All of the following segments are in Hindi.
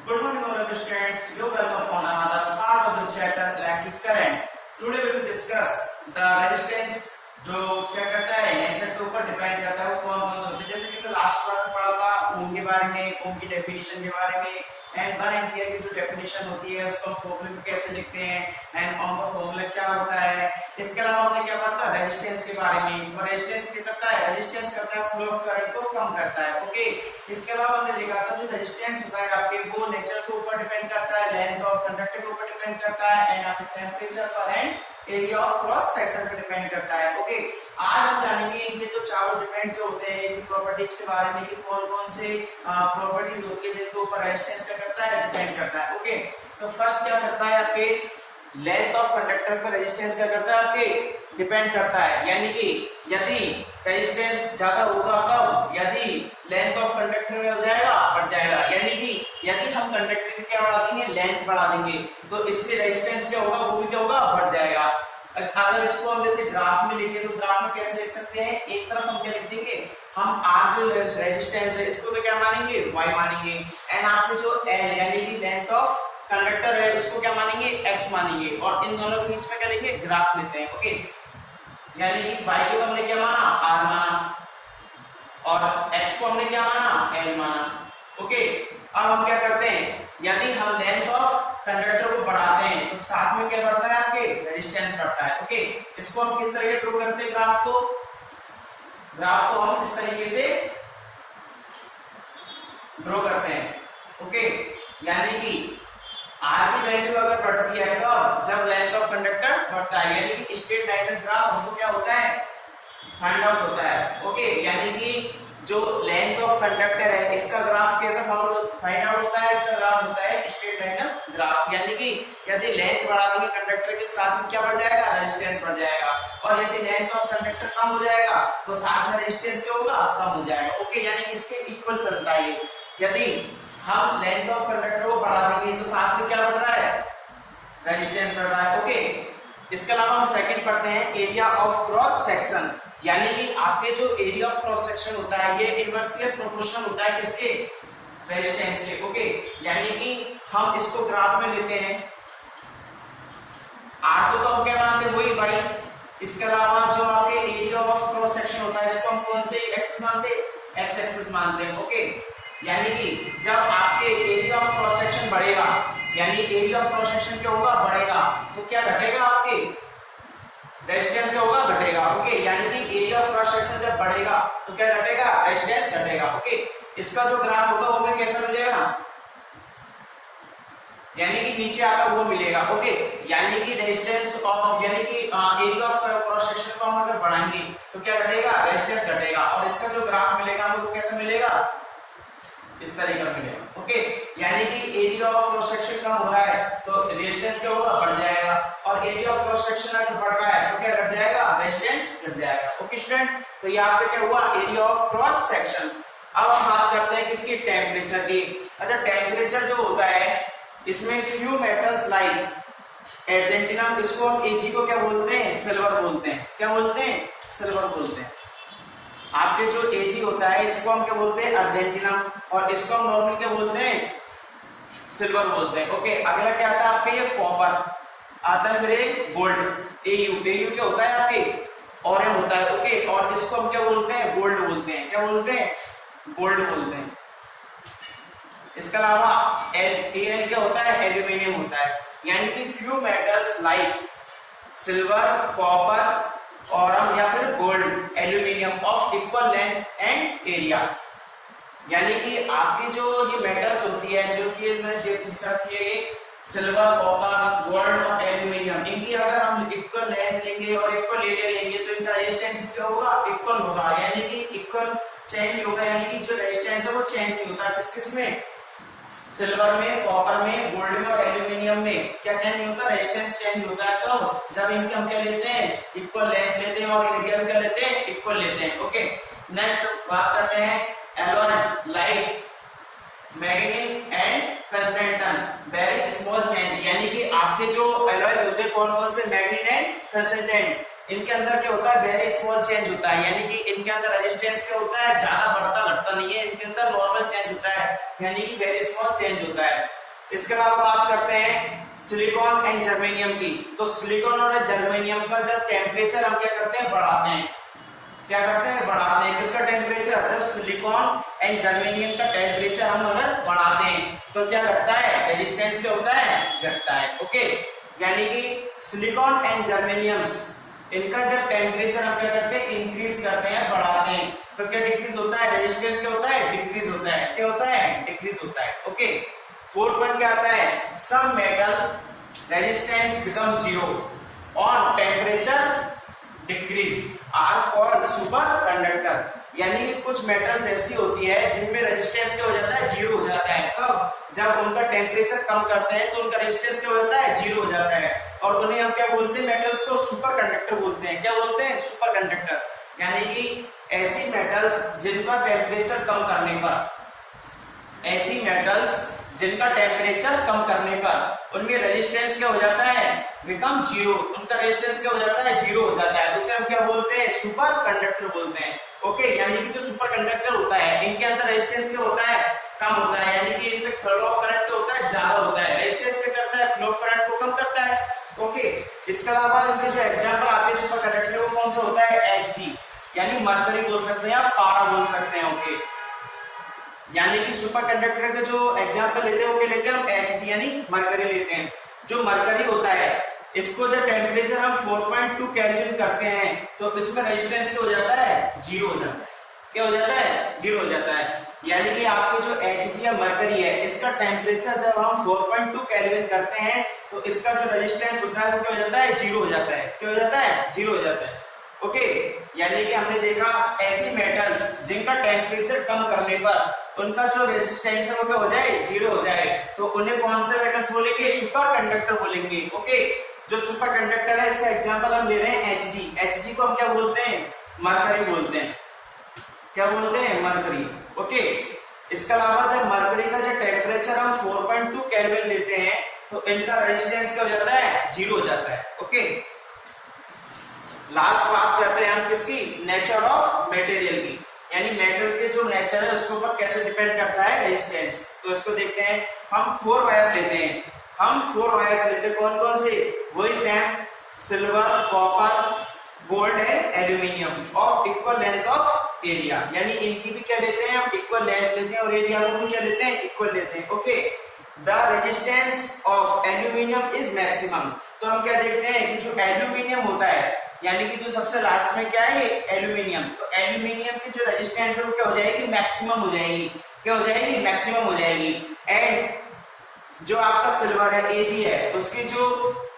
Good morning, all of students. You welcome on another part of the chapter electric current. Today we will discuss the resistance जो क्या करता है नेचर के ऊपर डिपेंड करता है वो कौन कौन से होते हैं। जैसे कि लास्ट क्लास में पढ़ा था ओम के बारे में, ओम की डेफिनेशन के बारे में एंड 1 एम्पियर की जो डेफिनेशन होती है उसको हम फॉर्मूले में कैसे लिखते हैं एंड ओम का फॉर्मूला क्या होता है। इसके अलावा हमने क्या पढ़ा था रेजिस्टेंस के बारे में, और रेजिस्टेंस क्या करता है, रेजिस्टेंस करता है फ्लो ऑफ करंट को कम करता है। ओके, इसके अलावा हमने देखा था जो रेजिस्टेंस होता है आपके वो नेचर के ऊपर डिपेंड करता है, लेंथ ऑफ कंडक्टर के ऊपर डिपेंड करता है एंड आपके टेंपरेचर पर and area of cross section पे डिपेंड करता है। ओके, आज हम जानेंगे इनके जो चारों डिपेंड्स होते हैं इनकी प्रॉपर्टीज के बारे में कि कौन कौन से प्रॉपर्टीज होती है जिनके ऊपर रेजिस्टेंस क्या करता है, डिपेंड करता है। ओके, तो फर्स्ट क्या करता है आपके लेंथ ऑफ कंडक्टर पर रेजिस्टेंस क्या करता है आपके डिपेंड करता है, यानी कि यदि रेजिस्टेंस ज्यादा होगा कब, यदि लेंथ ऑफ कंडक्टर में हो जाएगा बढ़ जाएगा, यानी कि यदि हम कंडक्टर की क्या बढ़ा देंगे लेंथ बढ़ा देंगे तो इससे रेजिस्टेंस क्या होगा वो भी क्या होगा बढ़ जाएगा। अगर इसको हम जैसे ग्राफ में लिखे तो ग्राफ में कैसे लिख सकते हैं, एक तरफ हम क्या लिख देंगे, हम आर जो रेजिस्टेंस है इसको तो क्या मानेंगे y मानेंगे एंड आपके जो l यानी कि लेंथ ऑफ कंडक्टर है उसको क्या मानेंगे x मानेंगे, और इन दोनों के बीच में क्या लिखे ग्राफ लेते हैं। ओके, यानी कि y को हमने क्या माना r माना और x को हमने क्या माना l माना। ओके, अब हम क्या करते हैं, यदि हम लेंथ ऑफ कंडक्टर को बढ़ाते हैं तो साथ में क्या बढ़ता है आपके रेजिस्टेंस बढ़ता है। ओके, इसको हम किस तरीके ड्रॉ करते हैं ग्राफ को हम इस तरीके से ड्रॉ करते हैं। ओके, यानी कि आर की वैल्यू अगर बढ़ती है तो जब लेंथ ऑफ कंडक्टर बढ़ता है, यानी कि स्ट्रेट लाइन ग्राफ हमको क्या होता है फाइंड आउट होता है। ओके, यानी कि जो लेंथ ऑफ कंडक्टर है इसका ग्राफ कैसा फाइंड आउट होता है, इसका ग्राफ होता है स्ट्रेट लाइन ग्राफ, यानी कि यदि लेंथ बढ़ा देंगे कंडक्टर के साथ में क्या बढ़ जाएगा रेजिस्टेंस बढ़ जाएगा, और यदि लेंथ ऑफ कंडक्टर कम हो जाएगा तो साथ में रेजिस्टेंस क्या होगा कम हो जाएगा। ओके, यानी कि इसके इक्वल चलता है। यदि हम लेंथ ऑफ कंडक्टर को बढ़ा देंगे तो साथ में क्या बढ़ रहा है रेजिस्टेंस बढ़ रहा है। ओके, इसके अलावा हम सेकंड पढ़ते हैं एरिया ऑफ क्रॉस सेक्शन, यानी कि आपके जो एरिया ऑफ क्रॉस सेक्शन होता है ये इनवर्सली प्रोपोर्शनल होता है किसके रेजिस्टेंस के। ओके, यानी कि हम इसको ग्राफ में लेते हैं, आर को तो हम क्या मानते हैं वही भाई, इसके अलावा जो आपके एरिया ऑफ क्रॉस सेक्शन होता है इसको हम कौन से एक्सिस मानते हैं, एक्स एक्सिस मानते हैं। ओके, यानी कि जब आपके एरिया ऑफ क्रॉस सेक्शन बढ़ेगा, यानी एरिया ऑफ क्रॉस सेक्शन क्या होगा बढ़ेगा तो क्या घटेगा आपके रेजिस्टेंस क्या होगा घटेगा। ओके, यानी कि एरिया ऑफ क्रॉस सेक्शन जब बढ़ेगा तो क्या घटेगा रेजिस्टेंस घटेगा। ओके, इसका जो ग्राफ होगा वो हमें कैसा मिलेगा, यानी कि नीचे आता वो मिलेगा। ओके, यानी कि रेजिस्टेंस ऑफ यानी कि एरिया ऑफ क्रॉस सेक्शन को हम अगर बढ़ाएंगे तो क्या घटेगा रेजिस्टेंस घटेगा, और इसका जो ग्राफ मिलेगा हमको कैसा मिलेगा इस तरह का मिलेगा। ओके, यानी कि एरिया ऑफ क्रॉस सेक्शन कम हो रहा है तो रेजिस्टेंस क्या होगा बढ़ जाएगा, और एरिया ऑफ क्रॉस सेक्शन अगर बढ़ रहा है तो क्या घट जाएगा रेजिस्टेंस घट जाएगा। ओके स्टूडेंट, तो ये आपका क्या हुआ एरिया ऑफ क्रॉस सेक्शन। अब हम बात करते हैं किसकी टेम्परेचर की। अच्छा, टेम्परेचर जो होता है इसमें फ्यू मेटल्स लाइक अर्जेंटिनम, इसको हम एजी को क्या बोलते हैं सिल्वर बोलते हैं, क्या बोलते हैं सिल्वर बोलते हैं। आपके जो एजी होता है इसको हम क्या बोलते हैं अर्जेंटिनम, और इसको हम नॉर्मल क्या बोलते हैं सिल्वर बोलते हैं। ओके, अगला क्या आता है आपके ये कॉपर आता है, फिर गोल्ड एयू क्या होता है आपके ऑरेंज होता है। ओके, और इसको हम क्या बोलते हैं गोल्ड बोलते हैं, क्या बोलते हैं गोल्ड बोलते हैं। इसके अलावा एल क्या होता है एल्यूमिनियम होता है, यानी कि few metals like silver copper और या फिर gold aluminium of equal length and area, यानी कि आपकी जो ये मेटल्स होती है जो कि सिल्वर कॉपर गोल्ड और एल्यूमिनियम, इनकी अगर हम इक्वल लेंथ लेंगे और इक्वल एरिया लेंगे तो इनका रेजिस्टेंस क्या होगा इक्वल होगा, यानी कि इक्वल चेंज नहीं होगा, यानी कि जो रेजिस्टेंस है वो चेंज नहीं होता। किस में सिल्वर में कॉपर में गोल्ड में और एल्यूमिनियम में क्या चेंज नहीं होता रेजिस्टेंस चेंज होता है कब, जब इनके हम क्या लेते हैं इक्वल लेंथ लेते हैं और एरिया भी क्या लेते हैं इक्वल लेते हैं। ओके, नेक्स्ट बात करते हैं alloys like manganese and कंस्टेंटन very small change, यानी कि आपके जो एलॉयज होते हैं कौन कौन से मैग्नीज एंड कंस्टेंट, इनके अंदर क्या होता है, वेरी स्मॉल चेंज होता है, यानी कि इनके अंदर रेजिस्टेंस क्या होता है, ज्यादा बढ़ता घटता नहीं है, इनके अंदर नॉर्मल चेंज होता है, यानी कि वेरी स्मॉल चेंज होता है। इसके अलावा बात करते हैं सिलिकॉन एंड जर्मेनियम की। तो सिलिकॉन और जर्मेनियम का जब टेम्परेचर हम क्या करते हैं, बढ़ाते हैं, क्या करते हैं, बढ़ाते हैं। किसका टेम्परेचर, जब सिलिकॉन एंड जर्मेनियम का टेम्परेचर हम अगर बढ़ाते हैं तो क्या घटता है, रेजिस्टेंस क्या होता है, घटता है। ओके, यानी कि सिलिकॉन एंड जर्मेनियम्स, इनका जब टेम्परेचर हम क्या करते हैं, इंक्रीज करते हैं, बढ़ाते हैं, तो क्या डिक्रीज होता है, रेजिस्टेंस क्या होता है, डिक्रीज होता है। क्या होता है, डिक्रीज होता है। ओके, फोर्थ पॉइंट क्या आता है, some metal resistance become zero on temperature decrease are called super conductor. यानी कुछ मेटल्स ऐसी होती है जिनमें रेजिस्टेंस क्या हो जाता है, जीरो हो जाता है। कब, जब उनका टेम्परेचर कम करते हैं तो उनका रेजिस्टेंस क्या हो जाता है, जीरो हो जाता है। और उन्हें हम क्या बोलते हैं, मेटल्स को सुपर कंडक्टर बोलते हैं। क्या बोलते हैं, सुपर कंडक्टर। यानी कि ऐसी मेटल्स जिनका टेम्परेचर कम करने पर, ऐसी मेटल्स जिनका टेम्परेचर कम करने पर उनमें रेजिस्टेंस क्या हो जाता है, बिकम जीरो, उनका रेजिस्टेंस क्या हो जाता है, जीरो हो जाता है। उसे हम क्या बोलते हैं, सुपर कंडक्टर बोलते हैं। ओके, यानी कि जो सुपर कंडक्टर होता है इनके अंदर रेजिस्टेंस क्या होता है, कम होता है, यानी कि इनमें फ्लो ऑफ करंट क्या होता है, ज्यादा होता है। रेजिस्टेंस क्या करता है, फ्लो ऑफ करंट को कम करता है। ओके, इसके अलावा इनके जो एग्जांपल आते हैं सुपर कंडक्टर वो कौन सा होता है, Hg, यानी मरकरी बोल सकते हैं, पारा बोल सकते हैं। ओके, यानी कि सुपर कंडक्टर के जो एग्जांपल लेते हैं वो क्या लेते हैं हम, Hg यानी मरकरी लेते हैं। जो मरकरी होता है इसको जब टेम्परेचर हम 4.2 केल्विन करते हैं तो इसमें रेजिस्टेंस क्या हो जाता है, जीरो हो जाता है। क्या हो जाता है, जीरो हो जाता है। यानी कि आपके जो Hg या मरकरी है इसका टेम्परेचर जब हम 4.2 केल्विन करते हैं तो इसका जो रेजिस्टेंस होता है वो क्या हो जाता है, जीरो हो जाता है। क्या हो जाता है, जीरो हो जाता है। ओके, यानी कि हमने देखा ऐसी मेटल्स जिनका टेम्परेचर कम करने पर उनका जो रेजिस्टेंस है वो क्या हो जाए, जीरो हो जाए, तो उन्हें कौन से मेटल्स बोलेंगे, सुपर कंडक्टर बोलेंगे। ओके, जो सुपर कंडक्टर है इसका एग्जांपल हम ले रहे हैं Hg। Hg को हम क्या बोलते हैं, मरकरी बोलते हैं। क्या बोलते हैं, मरकरी। ओके, इसके अलावा जब मरकरी का जो टेम्परेचर हम 4.2 केल्विन लेते हैं तो इनका रेजिस्टेंस क्या हो जाता है, जीरो हो जाता है। ओके, लास्ट बात करते हैं हम किसकी, नेचर ऑफ मटेरियल की, यानी मेटल के जो नेचर है उसके ऊपर कैसे डिपेंड करता है रेजिस्टेंस। तो इसको देखते हैं, हम 4 वायर लेते हैं, हम 4 वायर्स लेते हैं, कौन कौन से, वही same, silver, copper, gold and aluminium of equal length of area. यानी इनकी भी क्या लेते हैं हम, इक्वल लेंथ लेते हैं और एरिया को भी क्या लेते हैं, इक्वल लेते हैं। Okay, the resistance of aluminium is maximum. तो हम क्या देखते हैं कि जो एल्यूमिनियम होता है, यानी कि जो सबसे लास्ट में क्या है, एल्यूमिनियम, तो एल्यूमिनियम की जो रेजिस्टेंस है वो क्या हो जाएगी, मैक्सिमम हो जाएगी। क्या हो जाएगी, मैक्सिमम हो जाएगी। एंड जो आपका सिल्वर है, Ag है, उसकी जो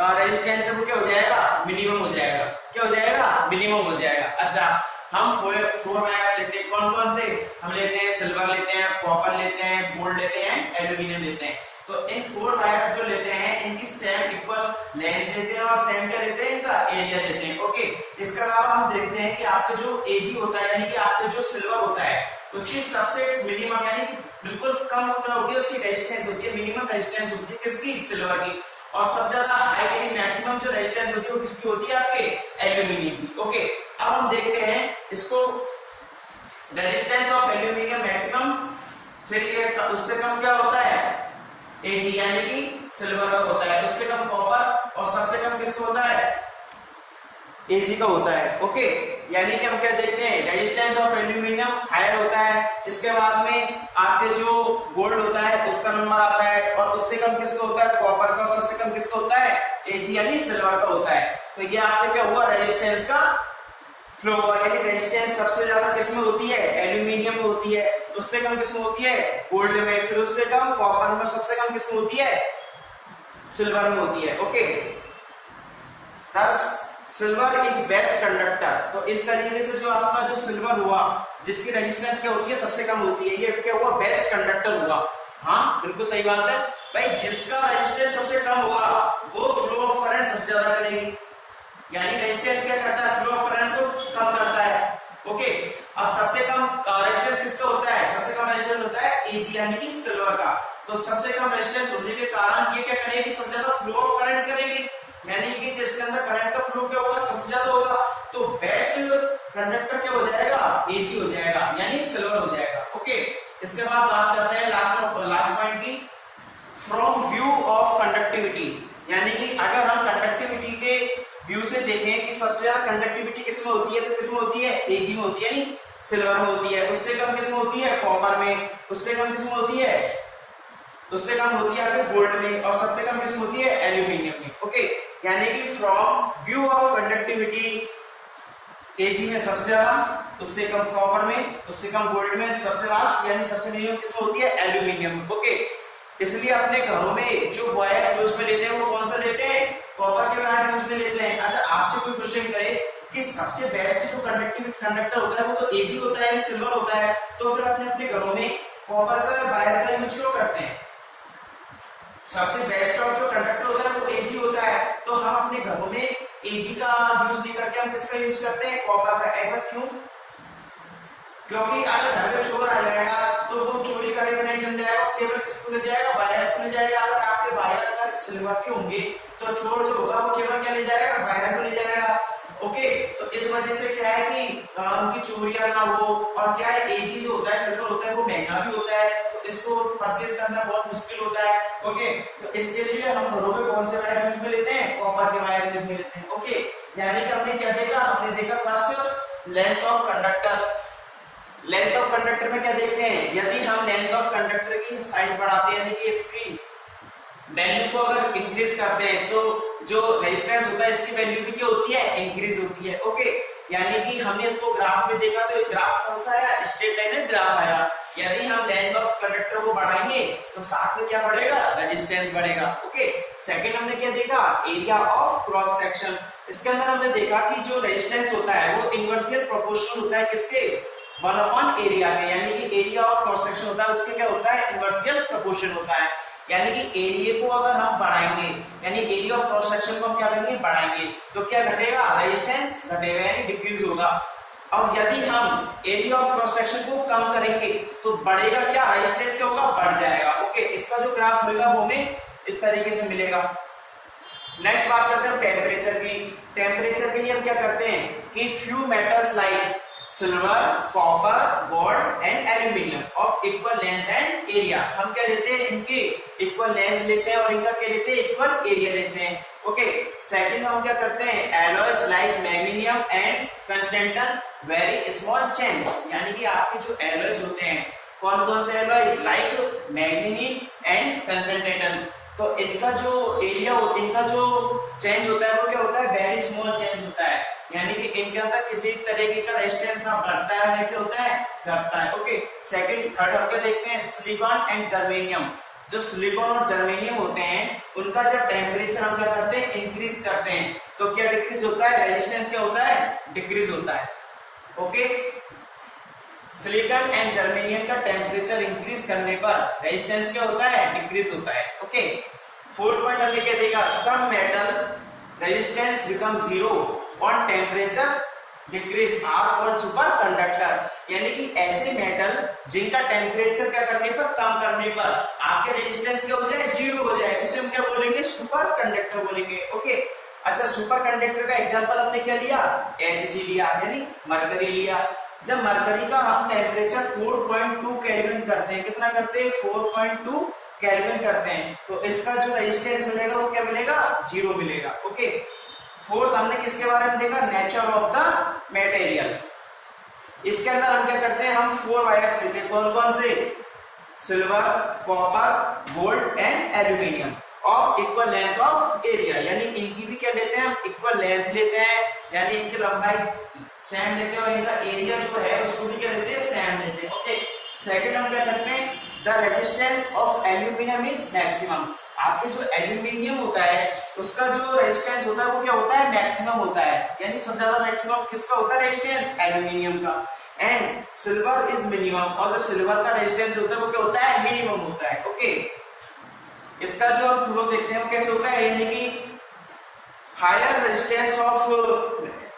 रेजिस्टेंस है वो क्या हो जाएगा, मिनिमम हो जाएगा। क्या हो जाएगा, मिनिमम हो जाएगा। अच्छा, हम 4 वायर्स लेते हैं, कौन कौन से, हम लेते हैं सिल्वर लेते हैं, कॉपर लेते हैं, गोल्ड लेते हैं, एल्यूमिनियम लेते हैं। तो इन 4 वायर्स जो लेते हैं इनकी सेम इक्वल लेंथ लेते हैं और सेम क्या लेते हैं, इनका एरिया लेते हैं। ओके, इसके अलावा हम देखते हैं कि आपका जो Ag होता है, यानी कि आपका जो सिल्वर होता है उसकी सबसे मिनिमम यानी कि बिल्कुल कम होती है उसकी रेजिस्टेंस होती है, मिनिमम रेजिस्टेंस होती है किसकी, सिल्वर की। और सबसे ज्यादा हाई यानी मैक्सिमम जो रेजिस्टेंस होती है वो किसकी होती है, आपके एल्यूमिनियम की। ओके, अब हम देखते हैं इसको, रेजिस्टेंस ऑफ एल्यूमिनियम मैक्सिमम, फिर ये उससे कम क्या होता है, Ag यानी कि सिल्वर का होता है, उससे कम कॉपर और सबसे कम किसका होता है, Ag का होता है। ओके, यानी कि हम क्या देखते हैं, रेजिस्टेंस ऑफ एल्यूमिनियम हायर होता है, इसके बाद में आपके जो गोल्ड होता है उसका नंबर आता है और उससे कम किसका होता है, कॉपर का, और सबसे कम किसका होता है, Ag यानी सिल्वर का होता है। तो ये आपका क्या हुआ, रेजिस्टेंस का फ्लो हुआ, यानी रेजिस्टेंस सबसे ज्यादा किसमें होती है, एल्यूमिनियम में होती है, उससे कम किसमें होती है, गोल्ड में, फिर उससे कम कॉपर में, सबसे कम किसमें होती है, सिल्वर में होती है। Okay, thus silver is best conductor. तो इस तरीके से जो आपका जो सिल्वर हुआ जिसकी रेजिस्टेंस क्या होती है, सबसे कम होती है, ये क्या हुआ, बेस्ट कंडक्टर हुआ। हाँ, बिल्कुल सही बात है भाई, जिसका रेजिस्टेंस सबसे कम होगा वो फ्लो ऑफ करंट सबसे ज्यादा करेगी, यानी रेजिस्टेंस क्या करता है, फ्लो ऑफ करंट को कम करता है। ओके, अब सबसे कम रेजिस्टेंस किसका होता है, सबसे कम रेजिस्टेंस होता है Ag यानी कि सिल्वर का। तो सबसे कम रेजिस्टेंस होने के कारण ये क्या करेगी, सबसे ज्यादा फ्लो ऑफ करंट करेगी। यानी कि जिसके अंदर करंट का फ्लो क्या होगा, सबसे ज्यादा होगा, तो बेस्ट कंडक्टर क्या हो जाएगा, एजी हो जाएगा, यानी सिल्वर हो जाएगा। ओके, इसके बाद बात करते हैं लास्ट पॉइंट की, फ्रॉम व्यू ऑफ कंडक्टिविटी। यानी कि अगर हम कंडक्टिविटी के व्यू से देखें कि सबसे ज्यादा कंडक्टिविटी किसमें होती है, तो किसमें होती है, एजी में होती है, यानी सिल्वर में होती है। उससे कम किसमें होती है, कॉपर में। उससे कम किसमें होती है, उससे कम होती है आपके गोल्ड में। और सबसे कम किसमें होती है, एल्यूमिनियम में। ओके, यानी कि फ्रॉम व्यू ऑफ कंडक्टिविटी एजी में सबसे ज्यादा, उससे कम कॉपर में, उससे कम गोल्ड में, सबसे लास्ट यानी सबसे नीचे किसमें होती है, एल्यूमिनियम में। ओके, इसलिए अपने घरों में जो वायर यूज में लेते हैं वो कौन सा लेते हैं, कॉपर के वायर यूज में लेते हैं। अच्छा, आपसे कोई क्वेश्चन करे कि सबसे बेस्ट जो कंडक्टर होता है वो तो एजी होता है, सिल्वर होता है, तो फिर अपने घरों में कॉपर का वायर का यूज क्यों करते हैं? सबसे बेस्ट ऑफ जो कंडक्टर होता है वो एजी होता है, तो हम अपने घरों में एजी का यूज नहीं करके हम किसका यूज करते हैं, कॉपर का। ऐसा क्यों? क्योंकि अगर घर में चोर आ जाएगा तो वो चोरी करे बिना चल जाएगा, केवल किसको ले जाएगा, वायर्स को ले जाएगा। अगर आपके वायर अगर सिल्वर के होंगे तो चोर जो होगा वो केवल क्या ले जाएगा, वायर को ले जाएगा। ओके, तो इस वजह से क्या है कि उनकी चोरियां ना हो। और क्या है, एजी जो होता है, सिल्वर होता है, वो महंगा भी होता है, तो इसको परचेज करना बहुत मुश्किल होता है। ओके, तो इसके लिए हम घरों में कौन से वायर यूज में लेते हैं, कॉपर के वायर यूज में लेते हैं। ओके, यानी कि हमने क्या देखा, हमने देखा first length of conductor. Length of conductor में क्या देखते हैं, यदि हम लेंथ ऑफ कंडक्टर की साइज बढ़ाते हैं, यानी कि इसकी वैल्यू को अगर इंक्रीज करते हैं, तो जो रेजिस्टेंस होता है इसकी वैल्यू भी क्या होती है, इंक्रीज होती है। ओके, यानी कि हमने इसको ग्राफ में देखा, तो ग्राफ कौन सा आया, स्ट्रेट लाइन ग्राफ आया। यदि हम लेंथ ऑफ कंडक्टर को बढ़ाएंगे तो साथ में क्या बढ़ेगा, रेजिस्टेंस बढ़ेगा। ओके, सेकंड हमने क्या देखा, एरिया ऑफ क्रॉस सेक्शन। इसके अंदर हमने देखा कि जो रेजिस्टेंस होता है वो इनवर्सियल प्रोपोर्शनल होता है किसके, 1/, एरिया के। यानी कि एरिया ऑफ क्रॉस सेक्शन होता है उसके क्या होता है, इनवर्सियल प्रोपोर्शन होता है। यानी कि एरिया को अगर हम बढ़ाएंगे, यानी एरिया ऑफ क्रॉस सेक्शन को हम क्या करेंगे, बढ़ाएंगे, तो क्या घटेगा, रेजिस्टेंस घटेगा, यानी डिक्रीज होगा। और यदि हम एरिया ऑफ क्रॉस सेक्शन को कम करेंगे तो बढ़ेगा क्या, रेजिस्टेंस क्या होगा, बढ़ जाएगा। ओके, इसका जो ग्राफ मिलेगा वो हमें इस तरीके से मिलेगा। नेक्स्ट बात करते हैं टेम्परेचर की। टेम्परेचर के लिए हम क्या करते हैं कि few metals like silver, copper, gold and aluminium of equal length and area, हम क्या लेते हैं, इनके इक्वल लेंथ लेते हैं और इनका क्या लेते हैं, इक्वल एरिया लेते हैं। ओके, सेकंड हम क्या करते हैं, alloys like magnesium and tungsten very small change. यानी कि आपके जो एलॉयज होते हैं, कौन कौन से alloys, like magnesium and tungsten, तो इनका जो एरिया होता है, इनका जो चेंज होता है वो क्या होता है, वेरी स्मॉल चेंज होता है। यानी कि इनके अंदर किसी तरीके का रेजिस्टेंस ना बढ़ता है ना क्या होता है, घटता है। ओके, सेकंड थर्ड हम क्या देखते हैं, सिलिकॉन एंड जर्मेनियम। जो सिलिकॉन और जर्मेनियम होते हैं उनका जब टेम्परेचर हम क्या करते हैं, इंक्रीज करते हैं, तो क्या डिक्रीज होता है, रेजिस्टेंस क्या होता है, डिक्रीज होता है। ओके, सिलिकॉन एंड जर्मेनियम का टेम्परेचर इंक्रीज करने पर रेजिस्टेंस क्या होता है, डिक्रीज होता है। ओके, फोर्थ पॉइंट हमने क्या देखा, some metal resistance become zero on temperature decrease are called super conductor. यानी कि ऐसे मेटल जिनका टेम्परेचर क्या करने पर, कम करने पर आपके रेजिस्टेंस क्या हो जाए, जीरो हो जाए, उसे हम क्या बोलेंगे, सुपर कंडक्टर बोलेंगे। ओके, अच्छा, सुपर कंडक्टर का एग्जांपल हमने क्या लिया, Hg लिया, यानी मरकरी लिया। जब मरकरी का हम टेम्परेचर 4.2 केल्विन करते हैं, कितना करते हैं, 4.2 केल्विन करते हैं, तो इसका जो रेजिस्टेंस मिलेगा वो क्या मिलेगा, जीरो मिलेगा। ओके, फोर्थ हमने किसके बारे में देखा, नेचर ऑफ द मटेरियल। इसके अंदर हम क्या करते हैं, हम 4 वायर्स लेते हैं, कौन कौन से, silver, copper, gold and aluminium of equal length of area. यानी इनकी भी क्या लेते हैं, हम इक्वल लेंथ लेते हैं, यानी इनकी लंबाई सेम लेते हैं, और इनका एरिया जो है उसको भी क्या लेते हैं, सेम लेते हैं। ओके, सेकंड हम क्या करते हैं, the resistance of aluminium is maximum. आपके जो एल्यूमिनियम होता है उसका जो रेजिस्टेंस होता है वो क्या होता है, मैक्सिमम होता है। यानी सबसे ज्यादा मैक्सिमम किसका होता है, रेजिस्टेंस एल्यूमिनियम का। एंड सिल्वर इज मिनिमम, और जो सिल्वर का रेजिस्टेंस होता है वो क्या होता है, मिनिमम होता है। ओके, इसका जो हम फ्लो देखते हैं वो कैसे होता है, यानी कि higher resistance of,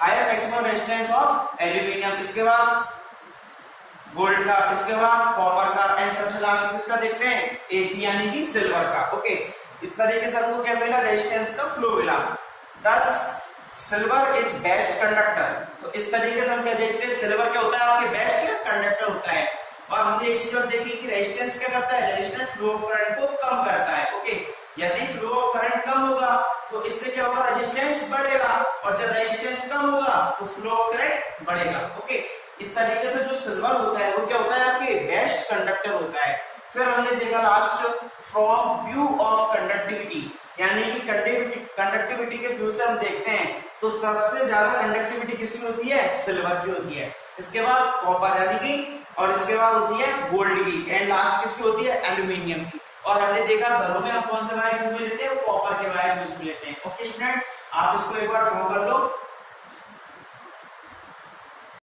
higher maximum resistance of aluminium, इसके बाद गोल्ड का, इसके बाद कॉपर का, एंड सबसे लास्ट किसका देखते हैं, Ag यानी कि सिल्वर का। ओके, इस तरीके से हमको क्या मिला, रेजिस्टेंस का फ्लो मिला। दस सिल्वर इज बेस्ट कंडक्टर। तो इस तरीके से हम क्या देखते हैं, सिल्वर क्या होता है आपके बेस्ट कंडक्टर होता है। और हमने एक चीज और देखी कि रेजिस्टेंस क्या करता है, रेजिस्टेंस फ्लो ऑफ करंट को कम करता है। ओके, यदि फ्लो ऑफ करंट कम होगा तो इससे क्या होगा, रेजिस्टेंस बढ़ेगा, और जब रेजिस्टेंस कम होगा तो फ्लो ऑफ करंट बढ़ेगा। ओके, इस तरीके से जो सिल्वर होता है वो क्या होता है आपके बेस्ट कंडक्टर होता है। फिर हमने देखा last from view of conductivity, यानी कि कंडक्टिविटी के व्यू से हम देखते हैं तो सबसे ज्यादा कंडक्टिविटी किसकी होती है, सिल्वर की होती है। इसके बाद कॉपर यानी कि, और इसके बाद होती है गोल्ड की, एंड लास्ट किसकी होती है, एल्यूमिनियम की। और हमने देखा घरों में हम कौन से वायर यूज में लेते हैं, कॉपर के वायर यूज में लेते हैं। ओके स्टूडेंट, आप इसको एक बार ड्रॉ कर लो।